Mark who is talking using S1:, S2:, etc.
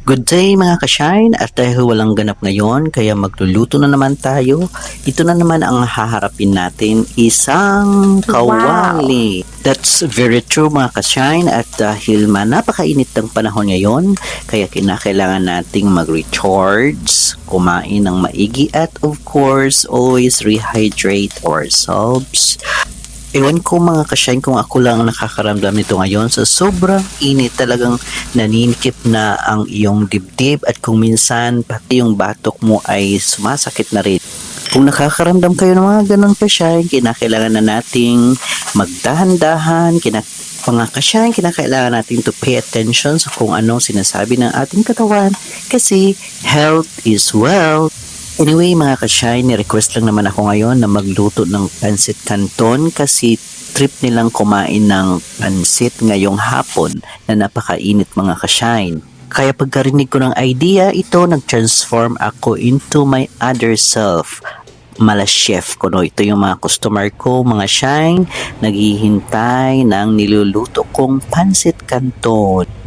S1: Good day mga ka-shine, at dahil walang ganap ngayon kaya magluluto na naman tayo. Ito na naman ang haharapin natin, isang kawali. That's very true mga ka-shine, at dahil napakainit ng panahon ngayon kaya kinakailangan nating mag-recharge, kumain ng maigi, at of course always rehydrate ourselves. Ewan ko mga ka-shine kung ako lang ang nakakaramdam nito ngayon, sa sobrang init talagang naninikip na ang iyong dibdib, at kung minsan pati yung batok mo ay sumasakit na rin. Kung nakakaramdam kayo ng mga ganun ka-shine, kinakailangan na nating magdahan-dahan, mga ka-shine, kinakailangan natin to pay attention sa kung anong sinasabi ng ating katawan, kasi health is wealth. Anyway mga ka-shine, ni-request lang naman ako ngayon na magluto ng pansit canton kasi trip nilang kumain ng pansit ngayong hapon na napakainit mga ka-shine. Kaya pagkarinig ko ng idea ito, nag-transform ako into my other self. Mala chef ko, no? Ito yung mga customer ko, mga shine, naghihintay ng niluluto kong pansit canton.